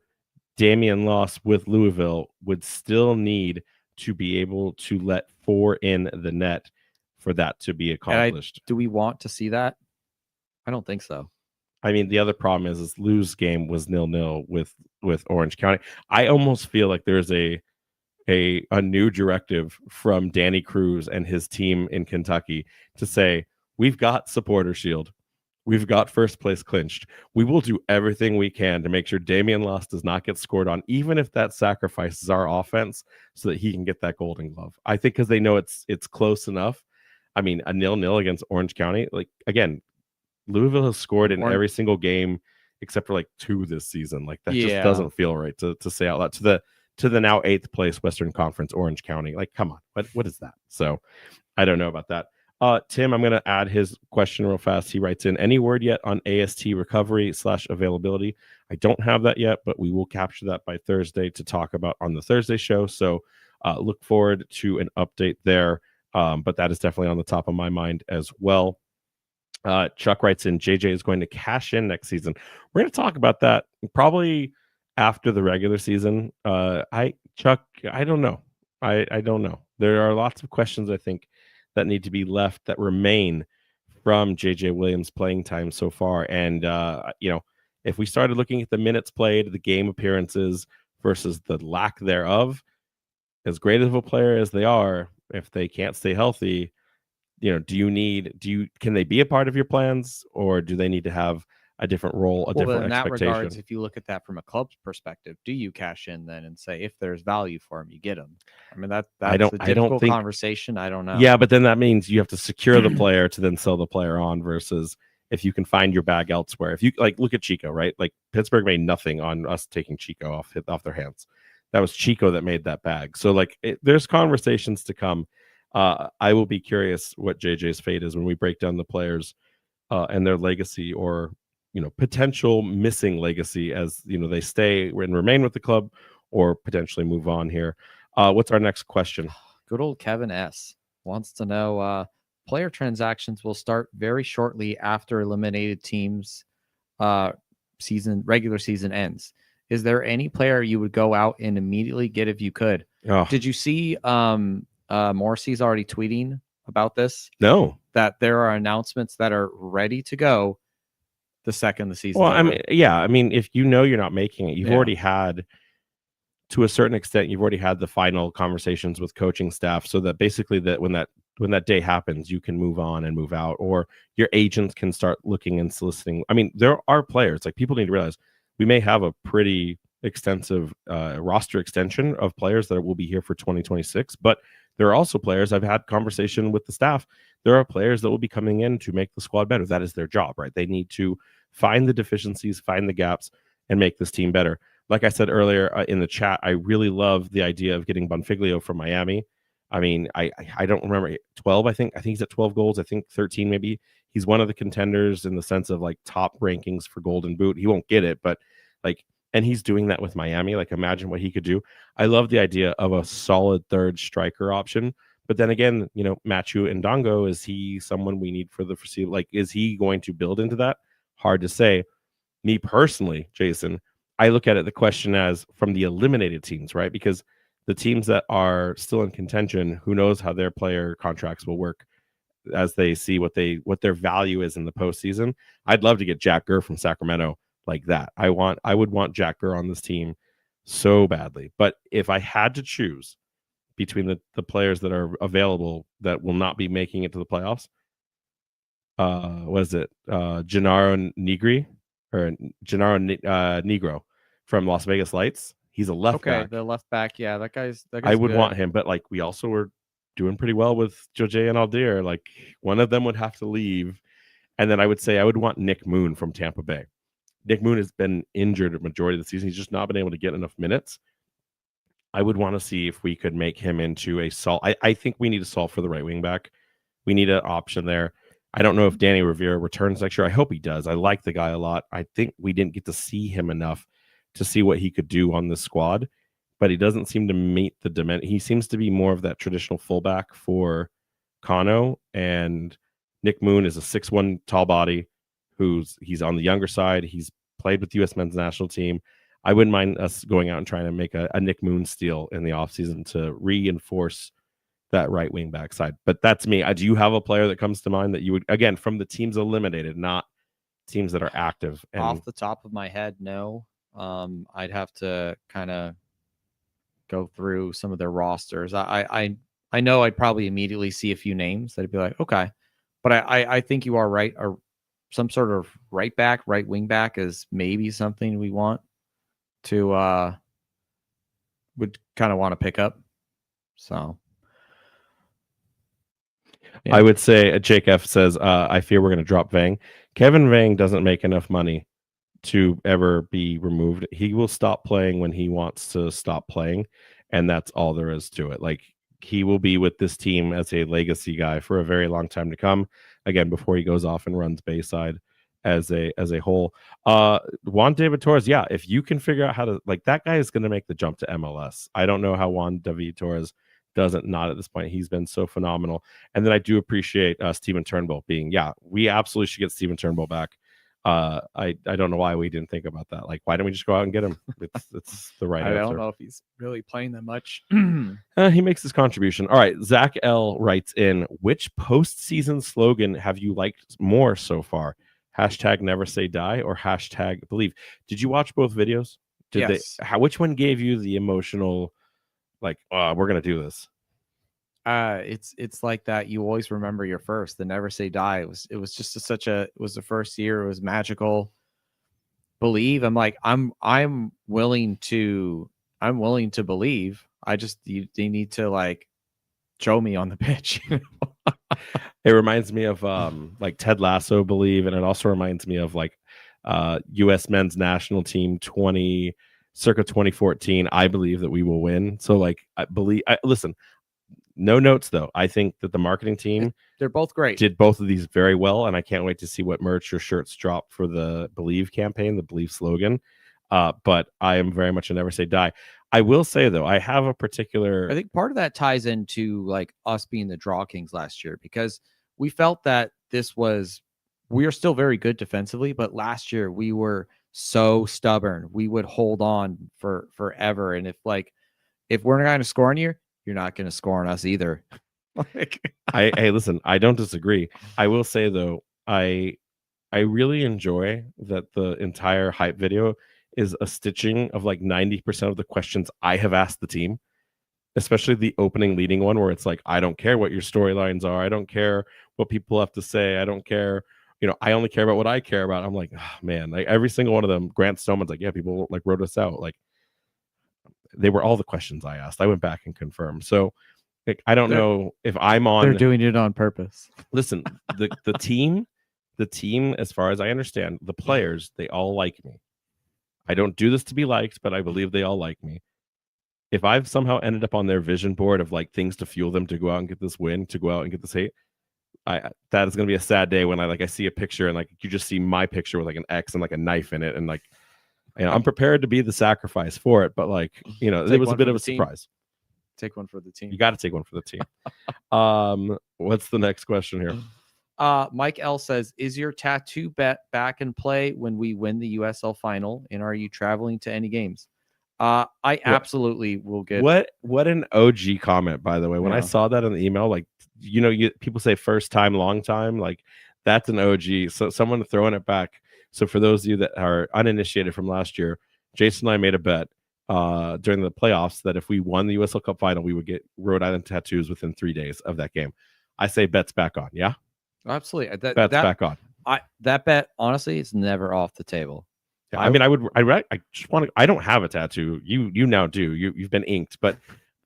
Damian Loss with Louisville would still need to be able to let four in the net for that to be accomplished. Do we want to see that? I don't think so. I mean, the other problem is Lou's game was 0-0 with Orange County. I almost feel like there's a new directive from Danny Cruz and his team in Kentucky to say, we've got supporter shield. We've got first place clinched. We will do everything we can to make sure Damian Loss does not get scored on, even if that sacrifices our offense so that he can get that Golden Glove. I think because they know it's close enough. I mean, a 0-0 against Orange County, like again, Louisville has scored in every single game except for like 2 this season. Like that just doesn't feel right to say out loud to the now 8th place Western Conference Orange County. Like, come on, what is that? So I don't know about that. Tim, I'm going to add his question real fast. He writes in: Any word yet on AST recovery / availability? I don't have that yet, but we will capture that by Thursday to talk about on the Thursday show. So look forward to an update there. But that is definitely on the top of my mind as well. Chuck writes in: JJ is going to cash in next season. We're going to talk about that probably after the regular season. Chuck, I don't know. I don't know. There are lots of questions I think that need to be left that remain from JJ Williams' playing time so far. And if we started looking at the minutes played, the game appearances versus the lack thereof, as great of a player as they are, if they can't stay healthy, can they be a part of your plans, or do they need to have a different role, different in that expectation? regards, if you look at that from a club's perspective, do you cash in then and say if there's value for him, you get him? I mean that's a difficult conversation. I don't know. Yeah, but then that means you have to secure the player to then sell the player on versus if you can find your bag elsewhere. If you like look at Chico, right? Like Pittsburgh made nothing on us taking Chico off their hands. That was Chico that made that bag. So like there's conversations to come. I will be curious what JJ's fate is when we break down the players and their legacy, or potential missing legacy as they stay and remain with the club or potentially move on here. What's our next question? Good old Kevin S wants to know: player transactions will start very shortly after eliminated teams regular season ends. Is there any player you would go out and immediately get if you could? Oh. Did you see Morrissey's already tweeting about this? No. That there are announcements that are ready to go the second the season. Well, I mean, if you're not making it, you've already had, to a certain extent, you've already had the final conversations with coaching staff, so that basically that when that day happens, you can move on and move out, or your agents can start looking and soliciting. I mean, there are players, like, people need to realize we may have a pretty extensive roster extension of players that will be here for 2026, but there are also players, I've had conversation with the staff, there are players that will be coming in to make the squad better. That is their job, right? They need to find the deficiencies, find the gaps, and make this team better. Like I said earlier in the chat, I really love the idea of getting Bonfiglio from Miami. I mean, I don't remember, 12, I think he's at 12 goals. I think 13 maybe. He's one of the contenders in the sense of like top rankings for Golden Boot. He won't get it, but like, and he's doing that with Miami. Like, imagine what he could do. I love the idea of a solid third striker option. But then again, Matthew Ndongo, is he someone we need for the foreseeable? Like, is he going to build into that? Hard to say. Me personally, Jason, I look at it, the question as from the eliminated teams, right? Because the teams that are still in contention, who knows how their player contracts will work as they see what their value is in the postseason. I'd love to get Jack Gurr from Sacramento like that. I would want Jack Gurr on this team so badly. But if I had to choose between the players that are available that will not be making it to the playoffs, was it Gennaro Negri or Gennaro Negro from Las Vegas Lights? He's a left back. The left back, yeah, that guy's I would good. want him, but like we also were doing pretty well with Jose and Aldir. Like one of them would have to leave. And then I would say I would want Nick Moon from Tampa Bay. Nick Moon has been injured a majority of the season. He's just not been able to get enough minutes. I would want to see if we could make him into a solve. I think we need to solve for the right wing back. We need an option there. I don't know if Danny Rivera returns next year. I hope he does. I like the guy a lot. I think we didn't get to see him enough to see what he could do on this squad, but he doesn't seem to meet the dimension. He seems to be more of that traditional fullback for Kano, and Nick Moon is a 6'1" tall body he's on the younger side. He's played with the U.S. men's national team. I wouldn't mind us going out and trying to make a Nick Moon steal in the offseason to reinforce that right wing back side. But that's me. Do you have a player that comes to mind that you would, again, from the teams eliminated, not teams that are active? And off the top of my head, no. I'd have to kind of go through some of their rosters. I know I'd probably immediately see a few names that'd be like, okay, but I think you are right. Or some sort of right back, right wing back is maybe something we want to would kind of want to pick up. So yeah. I would say Jake F says, I fear we're going to drop Vang. Kevin Vang doesn't make enough money to ever be removed. He will stop playing when he wants to stop playing, and that's all there is to it. Like, he will be with this team as a legacy guy for a very long time to come, again, before he goes off and runs Bayside as a whole. Juan David Torres, yeah, if you can figure out how to, like, that guy is going to make the jump to MLS. I don't know how Juan David Torres doesn't, not at this point. He's been so phenomenal. And then I do appreciate Steven Turnbull being, we absolutely should get Steven Turnbull back. I don't know why we didn't think about that. Like, why don't we just go out and get him? It's the right answer. I don't know if he's really playing that much. He makes his contribution. All right, Zach L writes in, which postseason slogan have you liked more so far? Hashtag never say die or hashtag believe. Did you watch both videos? Yes. Which one gave you the emotional, like, we're gonna do this? It's like that. You always remember your first, the never say die. It was just it was the first year. It was magical. Believe. I'm like, I'm willing to believe. I just, they need to like show me on the pitch. It reminds me of like Ted Lasso believe, and it also reminds me of like US men's national team circa 2014. I believe that we will win. So like, listen, no notes though. I think that the marketing team, they're both great, did both of these very well, and I can't wait to see what merch or shirts drop for the Believe campaign, the Believe slogan. But I am very much a never say die. I will say though, I have a particular, I think part of that ties into like us being the Draw Kings last year, because we felt that we are still very good defensively, but last year we were so stubborn. We would hold on for forever. And if we're not going to score on you, you're not going to score on us either. Hey, listen, I don't disagree. I will say though, I really enjoy that the entire hype video is a stitching of like 90% of the questions I have asked the team, especially the opening leading one where it's like, I don't care what your storylines are. I don't care what people have to say. I don't care. I only care about what I care about. I'm like, oh, man, like every single one of them. Grant Stoneman's like, yeah, people like wrote us out. Like, they were all the questions I asked. I went back and confirmed. So like, I don't know if I'm on. They're doing it on purpose. Listen, the team, as far as I understand, the players, they all like me. I don't do this to be liked, but I believe they all like me. If I've somehow ended up on their vision board of like things to fuel them to go out and get this win, to go out and get this hate, that is going to be a sad day when I see a picture and like you just see my picture with like an X and like a knife in it, and like, I'm prepared to be the sacrifice for it, but like, it was a bit of a surprise. Take one for the team. You got to take one for the team. What's the next question here? Mike L says, is your tattoo bet back in play when we win the USL final? And are you traveling to any games? I absolutely will get. What an OG comment, by the way. When I saw that in the email, like, people say first time, long time, like that's an OG. So someone throwing it back. So for those of you that are uninitiated from last year, Jason and I made a bet during the playoffs that if we won the USL Cup final, we would get Rhode Island tattoos within 3 days of that game. I say bets back on. Yeah, absolutely. Bets back on. That bet, honestly, it's never off the table. Yeah, I just want to. I don't have a tattoo. You now do. You've been inked, but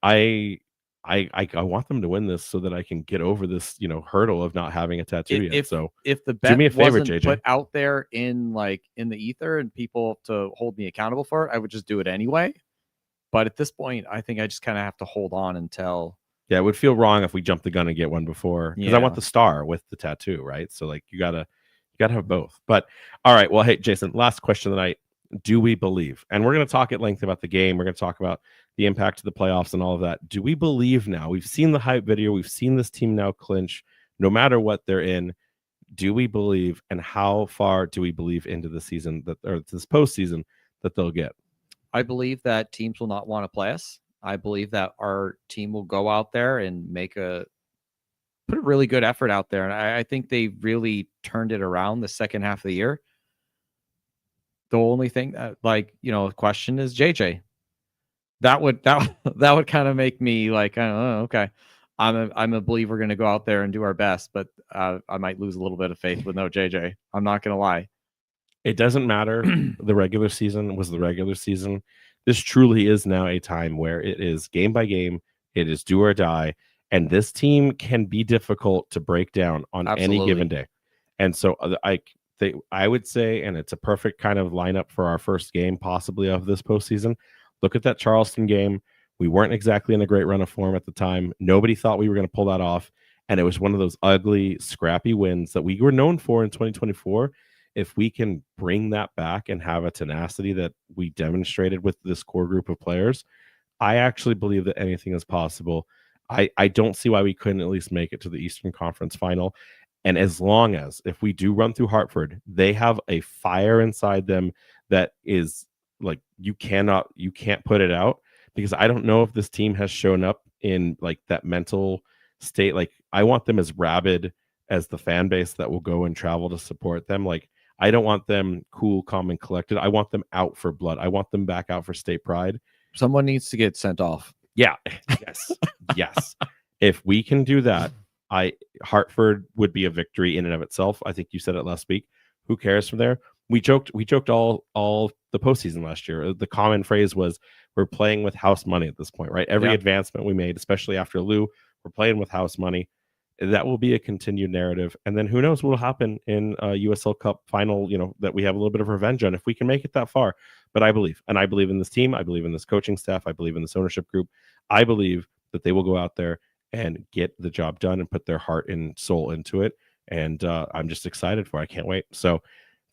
I I want them to win this so that I can get over this, hurdle of not having a tattoo yet. So if the do bet me a favor, wasn't JJ. put out there in the ether and people to hold me accountable for it, I would just do it anyway. But at this point, I think I just kind of have to hold on until. Yeah, it would feel wrong if we jumped the gun and get one before, because I want Yeah. the star with the tattoo, right? So like you gotta have both. But all right, well, hey Jason, last question of the night. Do we believe? And we're gonna talk at length about the game. We're gonna talk about the impact of the playoffs and all of that. Do we believe now? We've seen the hype video. We've seen this team now clinch, no matter what they're in. Do we believe, and how far do we believe into the season or this postseason that they'll get? I believe that teams will not want to play us. I believe that our team will go out there and put a really good effort out there. And I think they really turned it around the second half of the year. The only thing that question is JJ. That would kind of make me like, oh, okay. I'm a believer we're going to go out there and do our best, but I might lose a little bit of faith with no JJ. I'm not going to lie. It doesn't matter. The regular season was the regular season. This truly is now a time where it is game by game. It is do or die. And this team can be difficult to break down on any given day. And so I would say, and it's a perfect kind of lineup for our first game possibly of this postseason. Look at that Charleston game. We weren't exactly in a great run of form at the time. Nobody thought we were going to pull that off. And it was one of those ugly, scrappy wins that we were known for in 2024. If we can bring that back and have a tenacity that we demonstrated with this core group of players, I actually believe that anything is possible. I don't see why we couldn't at least make it to the Eastern Conference final. And as long as, if we do run through Hartford, they have a fire inside them that is like, you can't put it out, because I don't know if this team has shown up in like that mental state. Like, I want them as rabid as the fan base that will go and travel to support them. Like, I don't want them cool, calm, and collected. I want them out for blood. I want them back out for state pride. Someone needs to get sent off. Yeah. Yes. Yes. If we can do that, Hartford would be a victory in and of itself. I think you said it last week. Who cares from there? We joked all the postseason last year. The common phrase was, we're playing with house money at this point, right? Every advancement we made, especially after Lou, we're playing with house money. That will be a continued narrative. And then who knows what will happen in USL Cup final, that we have a little bit of revenge on if we can make it that far. But I believe in this team. I believe in this coaching staff. I believe in this ownership group. I believe that they will go out there and get the job done and put their heart and soul into it. And I'm just excited for it. I can't wait. So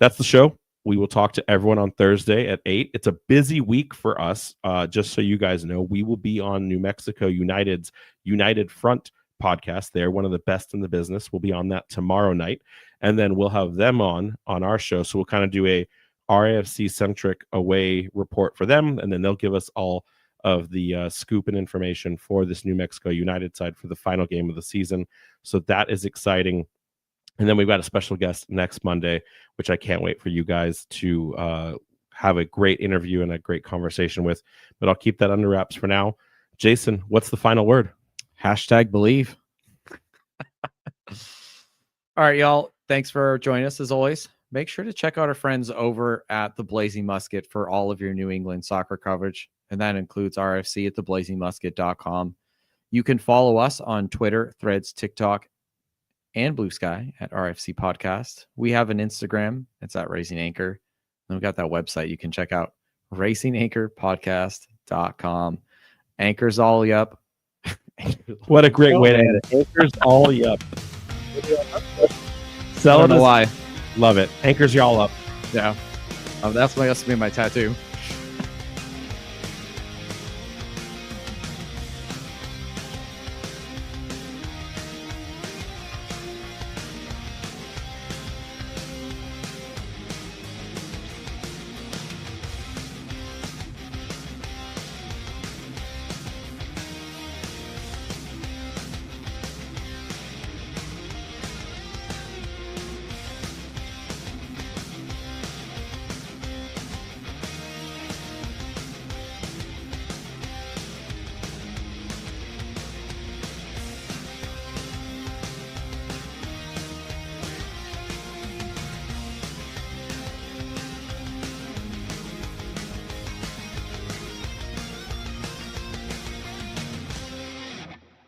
that's the show. We will talk to everyone on Thursday at 8. It's a busy week for us. Just so you guys know, we will be on New Mexico United's United Front podcast. They're one of the best in the business. We'll be on that tomorrow night, and then we'll have them on our show. So we'll kind of do a RAFC centric away report for them, and then they'll give us all of the scoop and information for this New Mexico United side for the final game of the season. So that is exciting. And then we've got a special guest next Monday, which I can't wait for you guys to have a great interview and a great conversation with. But I'll keep that under wraps for now. Jason, what's the final word? #believe. All right, y'all. Thanks for joining us as always. Make sure to check out our friends over at the Blazing Musket for all of your New England soccer coverage. And that includes RFC at theblazingmusket.com. You can follow us on Twitter, Threads, TikTok, and Blue Sky at RFC Podcast. We have an Instagram. It's at Racing Anchor. And we've got that website you can check out, racinganchorpodcast.com. Anchor's all up. What a great way to end it. Anchor's all up. Selling why. Love it. Anchor's y'all up. Yeah. That's going to be my tattoo.